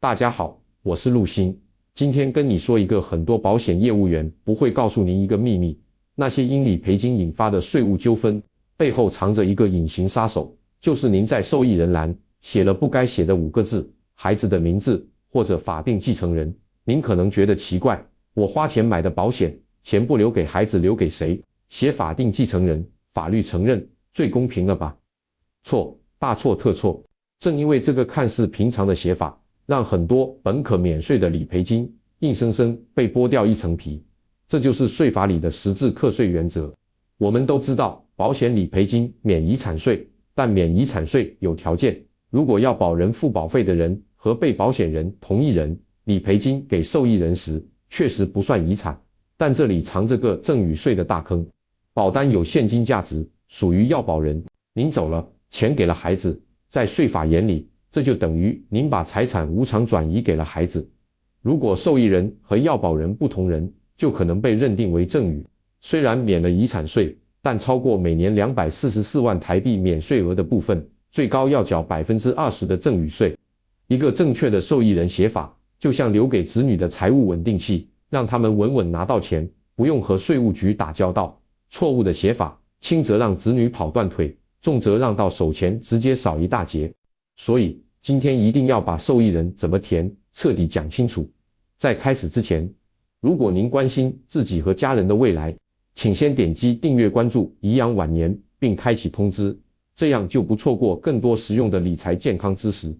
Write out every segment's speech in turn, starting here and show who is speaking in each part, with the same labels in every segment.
Speaker 1: 大家好，我是陆星，今天跟你说一个很多保险业务员不会告诉您一个秘密，那些因理赔金引发的税务纠纷，背后藏着一个隐形杀手，就是您在受益人栏写了不该写的5个字，孩子的名字或者法定继承人。您可能觉得奇怪，我花钱买的保险，钱不留给孩子留给谁？写法定继承人，法律承认，最公平了吧？错，大错特错。正因为这个看似平常的写法，让很多本可免税的理赔金，硬生生被剥掉一层皮。这就是税法里的实质课税原则。我们都知道，保险理赔金免遗产税，但免遗产税有条件，如果要保人付保费的人和被保险人同一人，理赔金给受益人时，确实不算遗产。但这里藏着个赠与税的大坑。保单有现金价值，属于要保人，您走了，钱给了孩子，在税法眼里，这就等于您把财产无偿转移给了孩子。如果受益人和要保人不同人，就可能被认定为赠与。虽然免了遗产税，但超过每年244万台币免税额的部分，最高要缴 20% 的赠与税。一个正确的受益人写法，就像留给子女的财务稳定器，让他们稳稳拿到钱，不用和税务局打交道。错误的写法，轻则让子女跑断腿，重则让到手钱直接少一大截。所以今天一定要把受益人怎么填彻底讲清楚。在开始之前，如果您关心自己和家人的未来，请先点击订阅关注颐养晚年，并开启通知，这样就不错过更多实用的理财健康知识。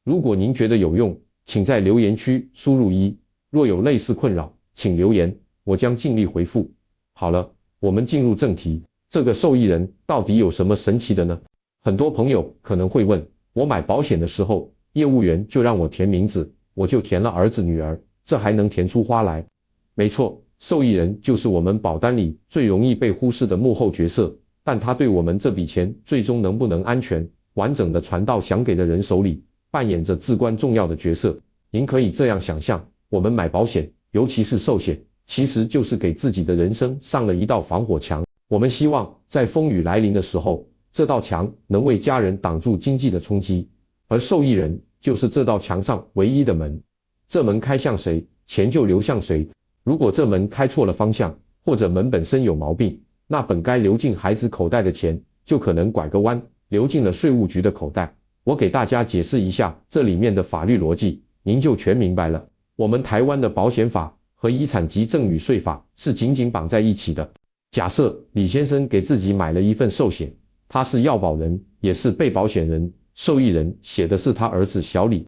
Speaker 1: 如果您觉得有用，请在留言区输入1，若有类似困扰，请留言，我将尽力回复。好了，我们进入正题，这个受益人到底有什么神奇的呢？很多朋友可能会问，我买保险的时候，业务员就让我填名字，我就填了儿子女儿，这还能填出花来？没错，受益人就是我们保单里最容易被忽视的幕后角色，但他对我们这笔钱最终能不能安全、完整的传到想给的人手里，扮演着至关重要的角色。您可以这样想象，我们买保险，尤其是寿险，其实就是给自己的人生上了一道防火墙。我们希望在风雨来临的时候，这道墙能为家人挡住经济的冲击，而受益人就是这道墙上唯一的门。这门开向谁，钱就流向谁。如果这门开错了方向，或者门本身有毛病，那本该流进孩子口袋的钱，就可能拐个弯，流进了税务局的口袋。我给大家解释一下这里面的法律逻辑，您就全明白了。我们台湾的保险法和遗产及赠与税法是紧紧绑在一起的。假设李先生给自己买了一份寿险，他是要保人，也是被保险人，受益人写的是他儿子小李。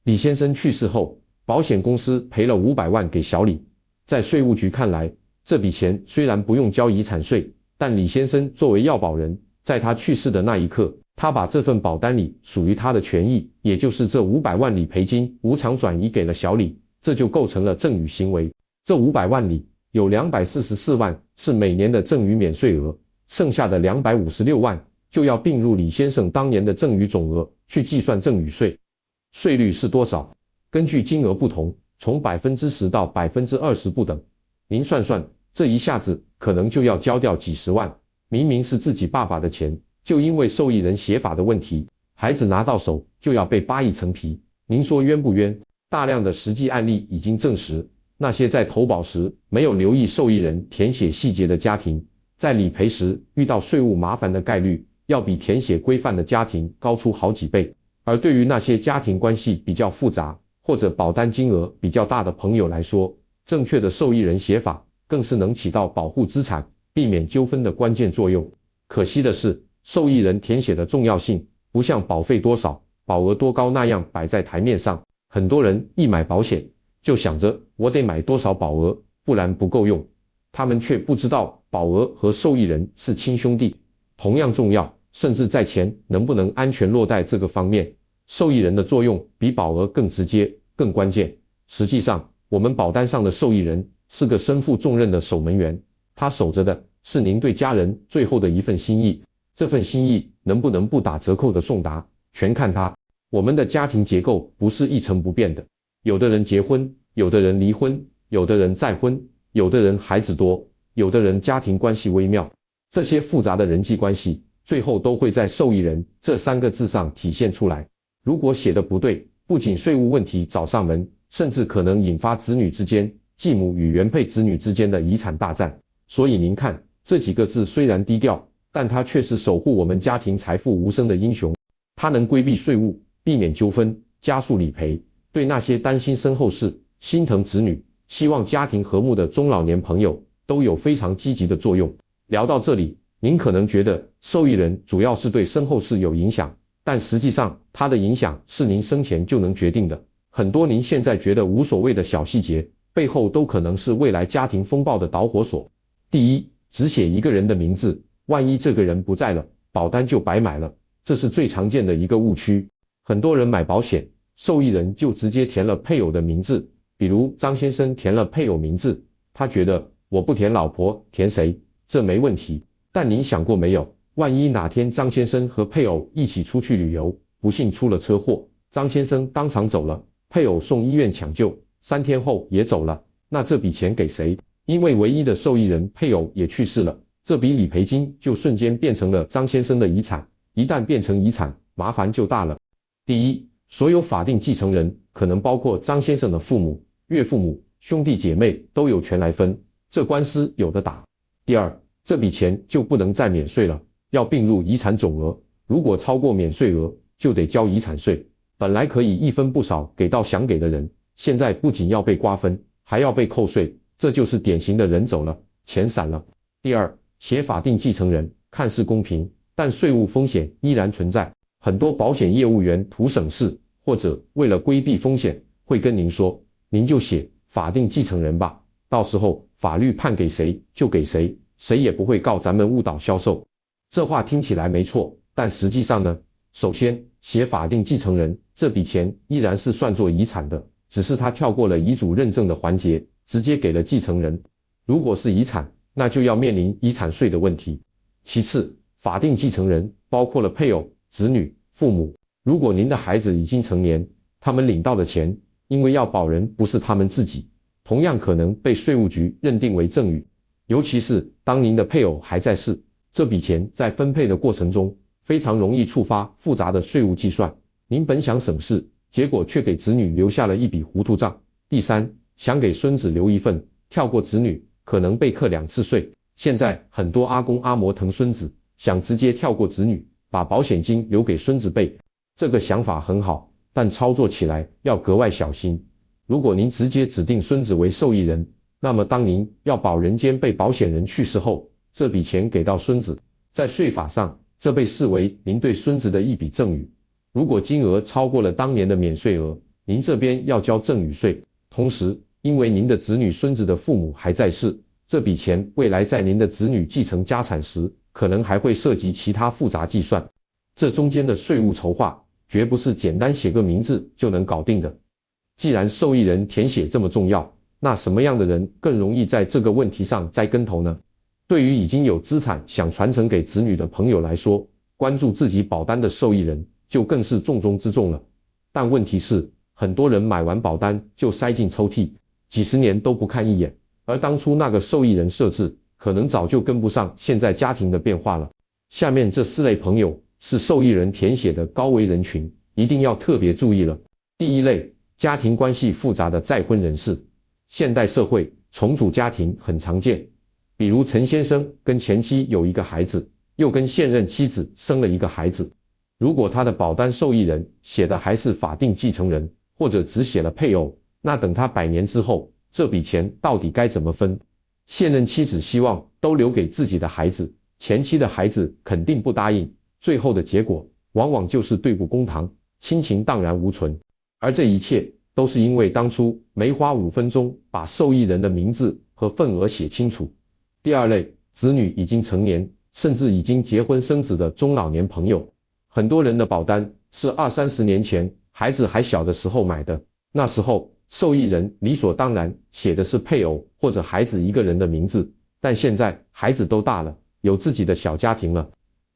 Speaker 1: 李先生去世后，保险公司赔了500万给小李。在税务局看来，这笔钱虽然不用交遗产税，但李先生作为要保人，在他去世的那一刻，他把这份保单里属于他的权益，也就是这500万理赔金无偿转移给了小李，这就构成了赠与行为。这500万里有244万是每年的赠与免税额，剩下的256万就要并入李先生当年的赠与总额去计算赠与税。税率是多少？根据金额不同，从 10% 到 20% 不等。您算算，这一下子可能就要交掉几十万。明明是自己爸爸的钱，就因为受益人写法的问题，孩子拿到手就要被扒一层皮。您说冤不冤？大量的实际案例已经证实，那些在投保时没有留意受益人填写细节的家庭，在理赔时遇到税务麻烦的概率，要比填写规范的家庭高出好几倍。而对于那些家庭关系比较复杂，或者保单金额比较大的朋友来说，正确的受益人写法更是能起到保护资产、避免纠纷的关键作用。可惜的是，受益人填写的重要性不像保费多少、保额多高那样摆在台面上。很多人一买保险就想着我得买多少保额，不然不够用。他们却不知道保额和受益人是亲兄弟，同样重要，甚至在钱能不能安全落袋这个方面，受益人的作用比保额更直接、更关键。实际上，我们保单上的受益人是个身负重任的守门员，他守着的是您对家人最后的一份心意。这份心意能不能不打折扣的送达，全看他。我们的家庭结构不是一成不变的，有的人结婚，有的人离婚，有的人再婚，有的人孩子多，有的人家庭关系微妙。这些复杂的人际关系，最后都会在受益人这3个字上体现出来。如果写的不对，不不仅税务问题找上门，甚至可能引发子女之间、继母与原配子女之间的遗产大战。所以您看，这几个字虽然低调，但它却是守护我们家庭财富无声的英雄。它能规避税务，避免纠纷，加速理赔，对那些担心身后事、心疼子女、希望家庭和睦的中老年朋友都有非常积极的作用。聊到这里，您可能觉得受益人主要是对身后事有影响，但实际上它的影响是您生前就能决定的。很多您现在觉得无所谓的小细节，背后都可能是未来家庭风暴的导火索。第一，只写一个人的名字，万一这个人不在了，保单就白买了，这是最常见的一个误区。很多人买保险，受益人就直接填了配偶的名字，比如张先生填了配偶名字，他觉得我不填老婆，填谁？这没问题。但您想过没有，万一哪天张先生和配偶一起出去旅游，不幸出了车祸，张先生当场走了，配偶送医院抢救，3天后也走了，那这笔钱给谁？因为唯一的受益人配偶也去世了，这笔理赔金就瞬间变成了张先生的遗产，一旦变成遗产，麻烦就大了。第一，所有法定继承人，可能包括张先生的父母、岳父母、兄弟姐妹都有权来分，这官司有的打。第二，这笔钱就不能再免税了，要并入遗产总额，如果超过免税额，就得交遗产税。本来可以一分不少给到想给的人，现在不仅要被瓜分，还要被扣税，这就是典型的人走了，钱散了。第二，写法定继承人，看似公平，但税务风险依然存在。很多保险业务员图省事，或者为了规避风险，会跟您说，您就写法定继承人吧，到时候法律判给谁就给谁，谁也不会告咱们误导销售。这话听起来没错，但实际上呢？首先，写法定继承人，这笔钱依然是算作遗产的，只是他跳过了遗嘱认证的环节，直接给了继承人。如果是遗产，那就要面临遗产税的问题。其次，法定继承人包括了配偶、子女、父母。如果您的孩子已经成年，他们领到的钱，因为要保人不是他们自己，同样可能被税务局认定为赠与。尤其是当您的配偶还在世，这笔钱在分配的过程中，非常容易触发复杂的税务计算。您本想省事，结果却给子女留下了一笔糊涂账。第三，想给孙子留一份，跳过子女，可能被课2次税。现在很多阿公阿嬷疼孙子，想直接跳过子女，把保险金留给孙子辈。这个想法很好，但操作起来要格外小心。如果您直接指定孙子为受益人，那么当您要保人间被保险人去世后，这笔钱给到孙子，在税法上，这被视为您对孙子的一笔赠与。如果金额超过了当年的免税额，您这边要交赠与税。同时，因为您的子女孙子的父母还在世，这笔钱未来在您的子女继承家产时，可能还会涉及其他复杂计算。这中间的税务筹划，绝不是简单写个名字就能搞定的。既然受益人填写这么重要，那什么样的人更容易在这个问题上栽跟头呢？对于已经有资产想传承给子女的朋友来说，关注自己保单的受益人就更是重中之重了。但问题是，很多人买完保单就塞进抽屉，几十年都不看一眼，而当初那个受益人设置，可能早就跟不上现在家庭的变化了。下面这4类朋友是受益人填写的高危人群，一定要特别注意了。第一类，家庭关系复杂的再婚人士。现代社会重组家庭很常见，比如陈先生跟前妻有一个孩子，又跟现任妻子生了一个孩子。如果他的保单受益人写的还是法定继承人，或者只写了配偶，那等他100年之后，这笔钱到底该怎么分？现任妻子希望都留给自己的孩子，前妻的孩子肯定不答应，最后的结果往往就是对簿公堂，亲情荡然无存。而这一切都是因为当初没花5分钟把受益人的名字和份额写清楚。第二类，子女已经成年，甚至已经结婚生子的中老年朋友。很多人的保单是20-30年前孩子还小的时候买的，那时候受益人理所当然写的是配偶或者孩子一个人的名字，但现在孩子都大了，有自己的小家庭了。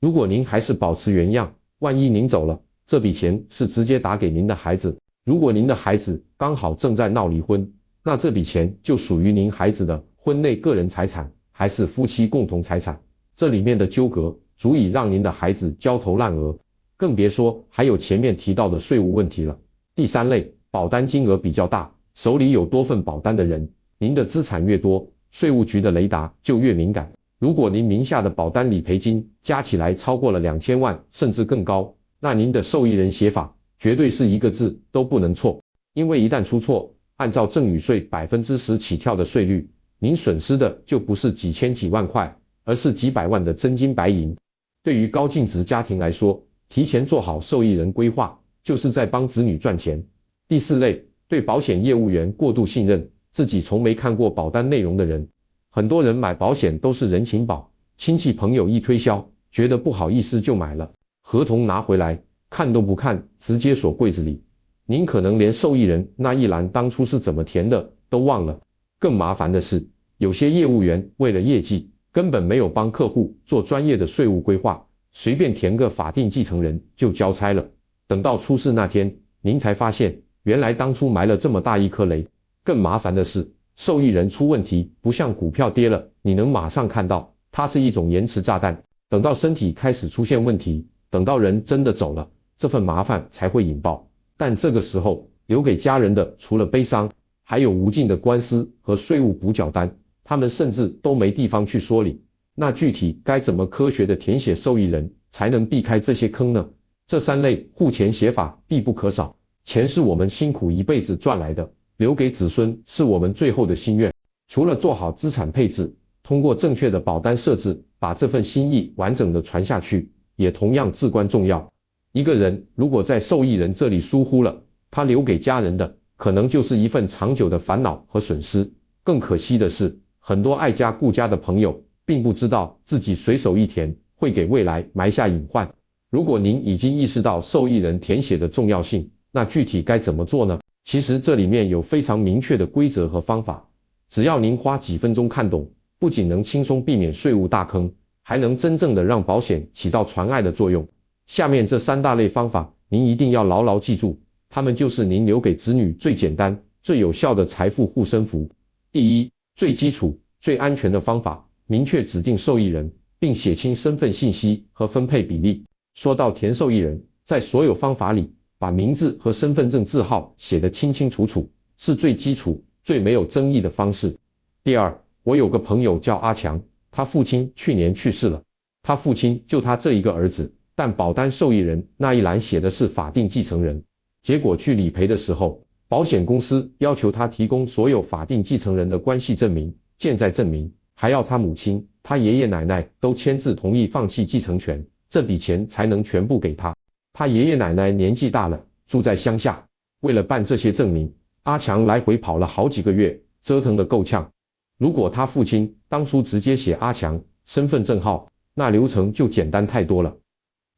Speaker 1: 如果您还是保持原样，万一您走了，这笔钱是直接打给您的孩子。如果您的孩子刚好正在闹离婚，那这笔钱就属于您孩子的婚内个人财产，还是夫妻共同财产。这里面的纠葛足以让您的孩子焦头烂额，更别说还有前面提到的税务问题了。第三类，保单金额比较大，手里有多份保单的人，您的资产越多，税务局的雷达就越敏感。如果您名下的保单理赔金加起来超过了2000万，甚至更高，那您的受益人写法绝对是一个字都不能错，因为一旦出错，按照赠与税 10% 起跳的税率，您损失的就不是几千几万块，而是几百万的真金白银。对于高净值家庭来说，提前做好受益人规划，就是在帮子女赚钱。第四类，对保险业务员过度信任，自己从没看过保单内容的人。很多人买保险都是人情保，亲戚朋友一推销，觉得不好意思就买了，合同拿回来，看都不看，直接锁柜子里。您可能连受益人那一栏当初是怎么填的都忘了。更麻烦的是，有些业务员为了业绩，根本没有帮客户做专业的税务规划，随便填个法定继承人就交差了。等到出事那天，您才发现，原来当初埋了这么大一颗雷。更麻烦的是，受益人出问题，不像股票跌了，你能马上看到，它是一种延迟炸弹，等到身体开始出现问题，等到人真的走了，这份麻烦才会引爆。但这个时候，留给家人的除了悲伤，还有无尽的官司和税务补缴单，他们甚至都没地方去说理。那具体该怎么科学的填写受益人，才能避开这些坑呢？这三类户前写法必不可少，钱是我们辛苦一辈子赚来的，留给子孙是我们最后的心愿。除了做好资产配置，通过正确的保单设置，把这份心意完整的传下去，也同样至关重要。一个人如果在受益人这里疏忽了，他留给家人的可能就是一份长久的烦恼和损失。更可惜的是，很多爱家顾家的朋友并不知道自己随手一填会给未来埋下隐患。如果您已经意识到受益人填写的重要性，那具体该怎么做呢？其实这里面有非常明确的规则和方法，只要您花几分钟看懂，不仅能轻松避免税务大坑，还能真正的让保险起到传爱的作用。下面这三大类方法，您一定要牢牢记住，它们就是您留给子女最简单、最有效的财富护身符。第一，最基础、最安全的方法，明确指定受益人，并写清身份信息和分配比例。说到填受益人，在所有方法里，把名字和身份证字号写得清清楚楚，是最基础、最没有争议的方式。第二，我有个朋友叫阿强，他父亲去年去世了，他父亲就他这一个儿子，但保单受益人那一栏写的是法定继承人，结果去理赔的时候，保险公司要求他提供所有法定继承人的关系证明、健在证明，还要他母亲、他爷爷奶奶都签字同意放弃继承权，这笔钱才能全部给他。他爷爷奶奶年纪大了，住在乡下，为了办这些证明，阿强来回跑了好几个月，折腾得够呛。如果他父亲当初直接写阿强身份证号，那流程就简单太多了。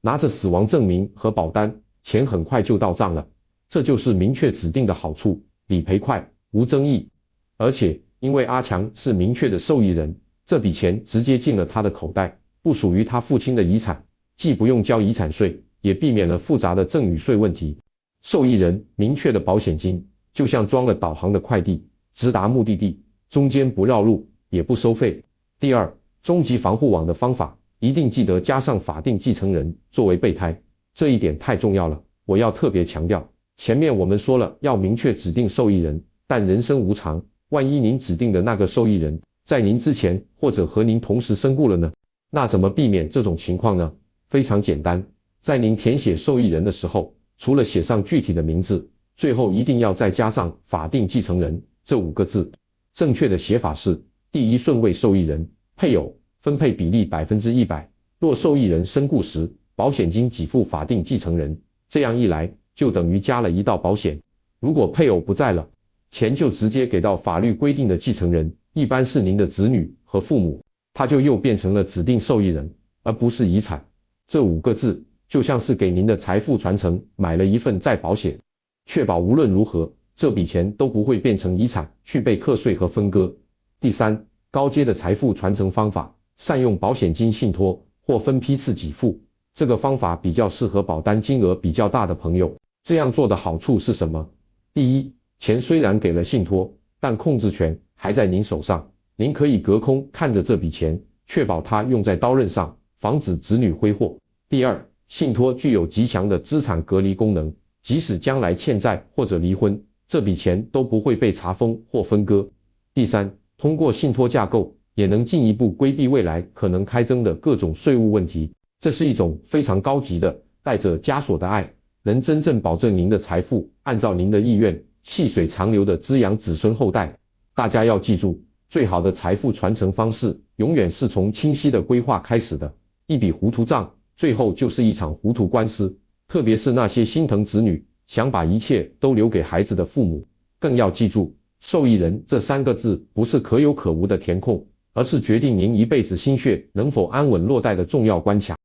Speaker 1: 拿着死亡证明和保单，钱很快就到账了。这就是明确指定的好处，理赔快，无争议。而且因为阿强是明确的受益人，这笔钱直接进了他的口袋，不属于他父亲的遗产，既不用交遗产税，也避免了复杂的赠与税问题。受益人明确的保险金，就像装了导航的快递，直达目的地，中间不绕路，也不收费。第二，终极防护网的方法，一定记得加上法定继承人作为备胎，这一点太重要了，我要特别强调。前面我们说了要明确指定受益人，但人生无常，万一您指定的那个受益人在您之前或者和您同时身故了呢？那怎么避免这种情况呢？非常简单，在您填写受益人的时候，除了写上具体的名字，最后一定要再加上法定继承人这5个字。正确的写法是：第一顺位受益人，配偶，分配比例 100%， 若受益人身故时，保险金给付法定继承人，这样一来就等于加了一道保险。如果配偶不在了，钱就直接给到法律规定的继承人，一般是您的子女和父母，他就又变成了指定受益人，而不是遗产。这5个字就像是给您的财富传承买了一份再保险，确保无论如何这笔钱都不会变成遗产去被课税和分割。第三，高阶的财富传承方法，善用保险金信托或分批次给付。这个方法比较适合保单金额比较大的朋友。这样做的好处是什么？第一，钱虽然给了信托，但控制权还在您手上，您可以隔空看着这笔钱，确保它用在刀刃上，防止子女挥霍。第二，信托具有极强的资产隔离功能，即使将来欠债或者离婚，这笔钱都不会被查封或分割。第三，通过信托架构，也能进一步规避未来可能开征的各种税务问题。这是一种非常高级的，带着枷锁的爱，能真正保证您的财富按照您的意愿细水长流地滋养子孙后代。大家要记住，最好的财富传承方式永远是从清晰的规划开始的。一笔糊涂账，最后就是一场糊涂官司。特别是那些心疼子女，想把一切都留给孩子的父母，更要记住，受益人这3个字不是可有可无的填空，而是决定您一辈子心血能否安稳落袋的重要关卡。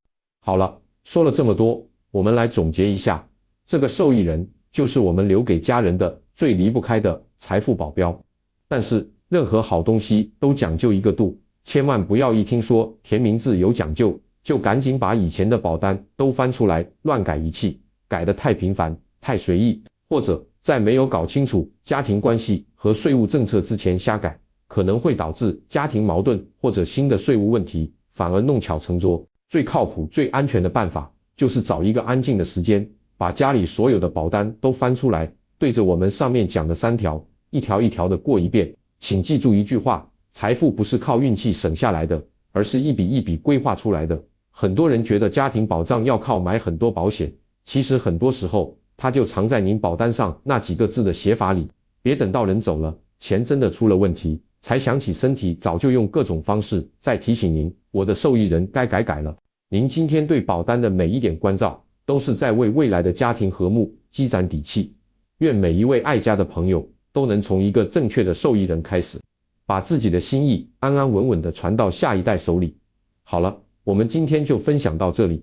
Speaker 1: 好了，说了这么多，我们来总结一下，这个受益人就是我们留给家人的最离不开的财富保镖。但是任何好东西都讲究一个度，千万不要一听说填名字有讲究，就赶紧把以前的保单都翻出来乱改一气，改得太频繁、太随意，或者在没有搞清楚家庭关系和税务政策之前瞎改，可能会导致家庭矛盾或者新的税务问题，反而弄巧成拙。最靠谱、最安全的办法，就是找一个安静的时间，把家里所有的保单都翻出来，对着我们上面讲的3条，一条一条的过一遍。请记住一句话，财富不是靠运气省下来的，而是一笔一笔规划出来的。很多人觉得家庭保障要靠买很多保险，其实很多时候它就藏在您保单上那几个字的写法里。别等到人走了，钱真的出了问题，才想起身体早就用各种方式在提醒您，我的受益人该改了。您今天对保单的每一点关照，都是在为未来的家庭和睦积攒底气。愿每一位爱家的朋友都能从一个正确的受益人开始，把自己的心意安安稳稳地传到下一代手里。好了，我们今天就分享到这里。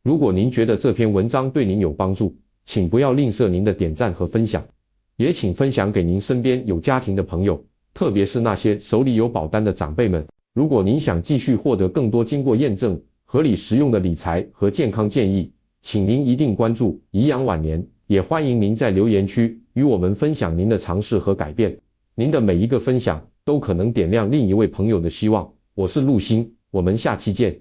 Speaker 1: 如果您觉得这篇文章对您有帮助，请不要吝啬您的点赞和分享，也请分享给您身边有家庭的朋友，特别是那些手里有保单的长辈们。如果您想继续获得更多经过验证、合理实用的理财和健康建议，请您一定关注颐养晚年，也欢迎您在留言区与我们分享您的尝试和改变。您的每一个分享都可能点亮另一位朋友的希望。我是陆星，我们下期见。